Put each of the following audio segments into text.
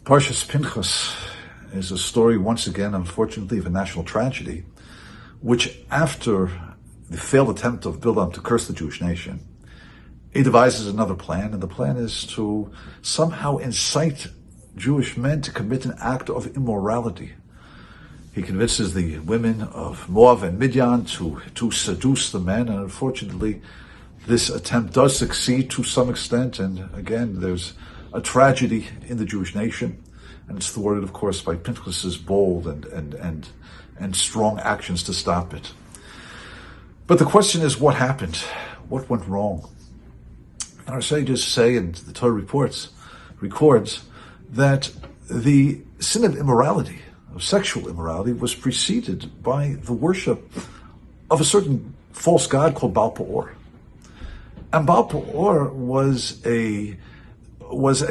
Parshas Pinchas is a story, once again, unfortunately, of a national tragedy, which after the failed attempt of Bilam to curse the Jewish nation, he devises another plan, and the plan is to somehow incite Jewish men to commit an act of immorality. He convinces the women of Moab and Midian to seduce the men, and unfortunately, this attempt does succeed to some extent, and again, there's a tragedy in the Jewish nation, and it's thwarted, of course, by Pinchas's bold and strong actions to stop it. But the question is, what happened? What went wrong? And our sages say, and the Torah records, that the sin of immorality, of sexual immorality, was preceded by the worship of a certain false god called Baal Peor. And Baal Peor was a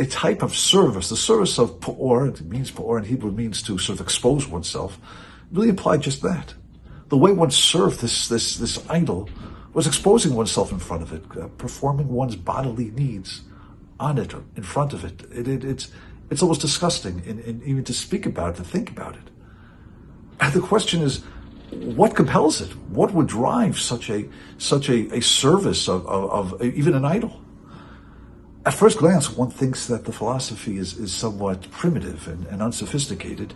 type of service. The service of Peor, it means Peor in Hebrew, means to sort of expose oneself, really implied just that. The way one served this idol was exposing oneself in front of it, performing one's bodily needs on it or in front of it. It's almost disgusting, even to speak about it, to think about it. And the question is, what compels it? What would drive such a service of even an idol? At first glance, one thinks that the philosophy is somewhat primitive and unsophisticated.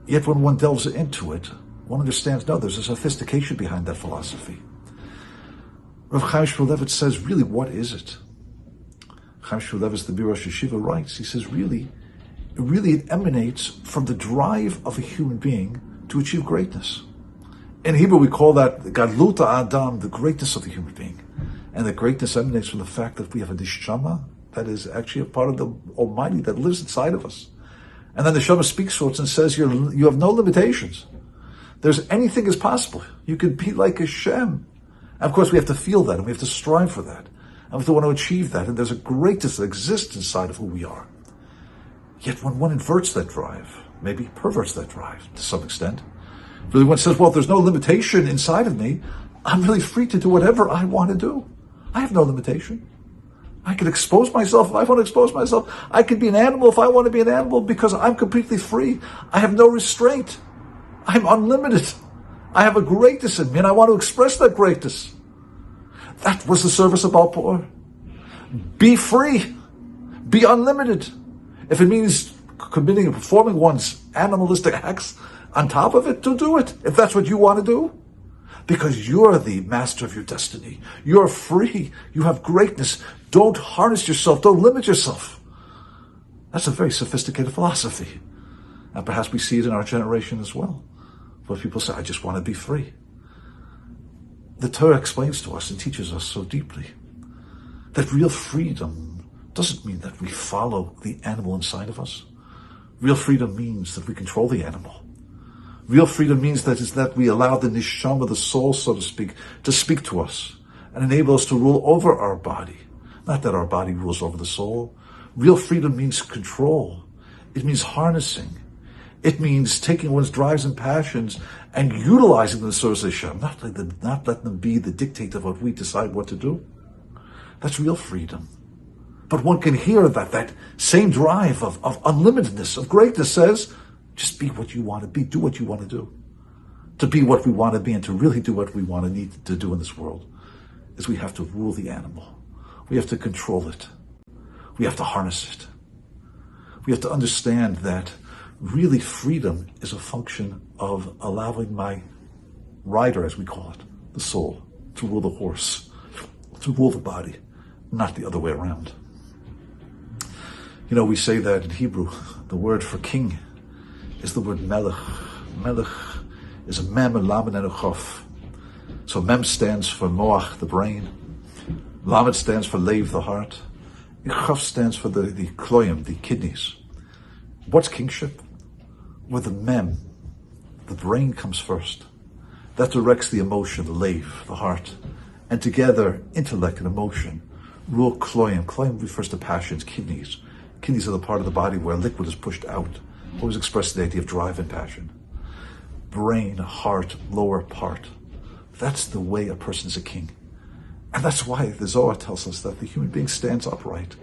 Yet when one delves into it, one understands, no, there's a sophistication behind that philosophy. Rav Chaim Shmulevitz says, really, what is it? Chaim Shmulevitz, the Bir Rosh Yeshiva, writes, he says, really it emanates from the drive of a human being to achieve greatness. In Hebrew, we call that Gadluta Adam, the greatness of the human being. And the greatness emanates from the fact that we have a neshama that is actually a part of the Almighty that lives inside of us. And then the neshama speaks to us and says, you have no limitations. There's anything is possible. You can be like Hashem. And of course, we have to feel that, and we have to strive for that. And we have to want to achieve that. And there's a greatness that exists inside of who we are. Yet when one inverts that drive, maybe perverts that drive to some extent, really one says, well, if there's no limitation inside of me, I'm really free to do whatever I want to do. I have no limitation. I can expose myself if I want to expose myself. I can be an animal if I want to be an animal because I'm completely free. I have no restraint. I'm unlimited. I have a greatness in me and I want to express that greatness. That was the service of Baal Peor. Be free. Be unlimited. If it means committing and performing one's animalistic acts on top of it, to do it. If that's what you want to do. Because you're the master of your destiny. You're free. You have greatness. Don't harness yourself. Don't limit yourself. That's a very sophisticated philosophy. And perhaps we see it in our generation as well. Where people say, I just want to be free. The Torah explains to us and teaches us so deeply that real freedom doesn't mean that we follow the animal inside of us. Real freedom means that we control the animal. Real freedom means that we allow the neshama, the soul, so to speak to us and enable us to rule over our body. Not that our body rules over the soul. Real freedom means control. It means harnessing. It means taking one's drives and passions and utilizing them to serve Hashem, not letting them be the dictator of what we decide what to do. That's real freedom. But one can hear that same drive of unlimitedness, of greatness says, just be what you want to be, do what you want to do. To be what we want to be and to really do what we want to need to do in this world is we have to rule the animal. We have to control it. We have to harness it. We have to understand that really freedom is a function of allowing my rider, as we call it, the soul, to rule the horse, to rule the body, not the other way around. You know, we say that in Hebrew, the word for king is the word melech. Melech is a mem, a lamed, and a chof. So mem stands for moach, the brain. Lamed stands for leiv, the heart. Chof stands for the kloyim, the kidneys. What's kingship? With the mem, the brain comes first. That directs the emotion, the leiv, the heart. And together, intellect and emotion rule kloyim. Kloyim refers to passions, kidneys. Kidneys are the part of the body where liquid is pushed out. Always express the idea of drive and passion. Brain, heart, lower part. That's the way a person is a king. And that's why the Zohar tells us that the human being stands upright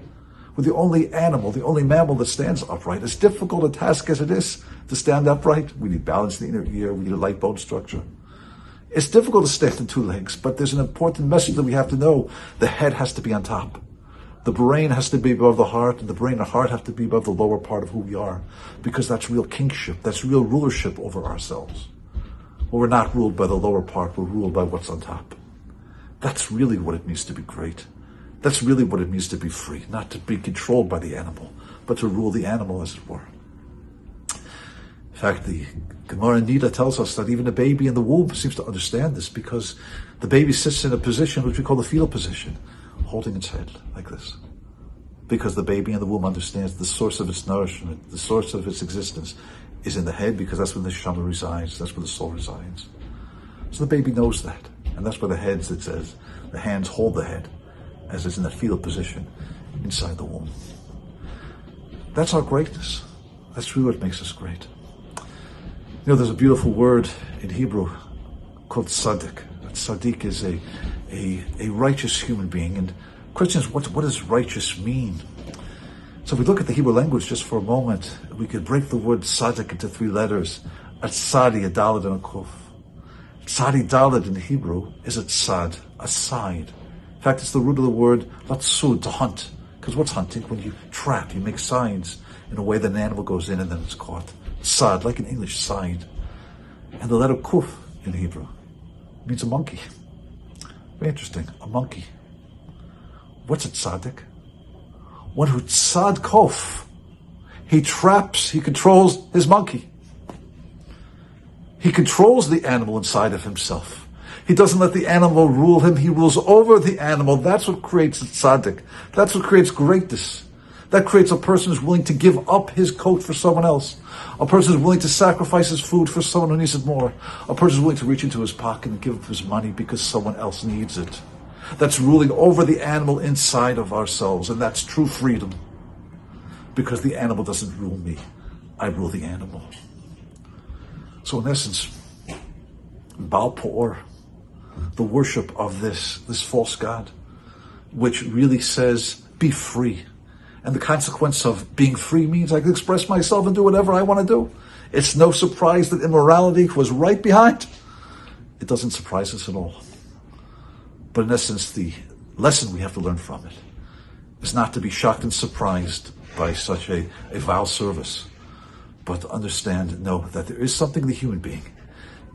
We're the only animal, the only mammal that stands upright. As difficult a task as it is to stand upright, we need balance in the inner ear, we need a light bone structure. It's difficult to stand on two legs, but there's an important message that we have to know. The head has to be on top. The brain has to be above the heart, and the brain and the heart have to be above the lower part of who we are, because that's real kingship, that's real rulership over ourselves. Well, we're not ruled by the lower part, we're ruled by what's on top. That's really what it means to be great. That's really what it means to be free, not to be controlled by the animal, but to rule the animal, as it were. In fact, the Gemara Nida tells us that even a baby in the womb seems to understand this, because the baby sits in a position which we call the fetal position, holding its head like this. Because the baby in the womb understands the source of its nourishment, the source of its existence is in the head, because that's where the neshama resides, that's where the soul resides. So the baby knows that, and that's why the heads, it says, the hands hold the head, as it's in that fetal position inside the womb. That's our greatness. That's really what makes us great. You know, there's a beautiful word in Hebrew called tzaddik. Tzaddik is a righteous human being. And the question is, what does righteous mean? So if we look at the Hebrew language just for a moment, we could break the word tzaddik into three letters. A tzadi, a daled, and a kuf. Tzadi daled in Hebrew is a tzad, a side. In fact, it's the root of the word latsud, to hunt. Because what's hunting? When you trap, you make signs in a way that an animal goes in and then it's caught. Sad, like an English side. And the letter kuf in Hebrew means a monkey. Very interesting, a monkey. What's a tzaddik? One who tzad kof. He traps, he controls his monkey. He controls the animal inside of himself. He doesn't let the animal rule him, he rules over the animal. That's what creates a tzaddik. That's what creates greatness. That creates a person who's willing to give up his coat for someone else. A person who's willing to sacrifice his food for someone who needs it more. A person who's willing to reach into his pocket and give up his money because someone else needs it. That's ruling over the animal inside of ourselves, and that's true freedom. Because the animal doesn't rule me, I rule the animal. So in essence, Peor, the worship of this false god, which really says, be free. And the consequence of being free means I can express myself and do whatever I want to do. It's no surprise that immorality was right behind. It doesn't surprise us at all. But in essence, the lesson we have to learn from it is not to be shocked and surprised by such a vile service, but to understand and know that there is something in the human being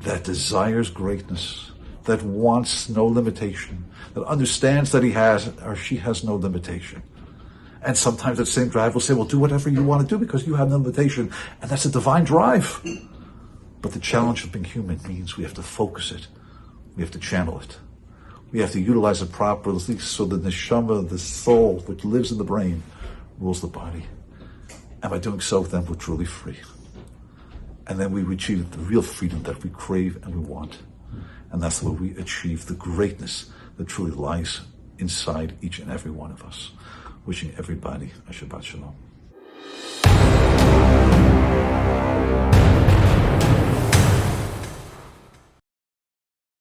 that desires greatness, that wants no limitation, that understands that he has or she has no limitation. And sometimes that same drive will say, well, do whatever you want to do because you have no limitation. And that's a divine drive. But the challenge of being human means we have to focus it. We have to channel it. We have to utilize it properly so the neshama, the soul, which lives in the brain, rules the body. And by doing so, then we're truly free. And then we achieve the real freedom that we crave and we want. And that's where we achieve the greatness that truly lies inside each and every one of us. Wishing everybody a Shabbat Shalom.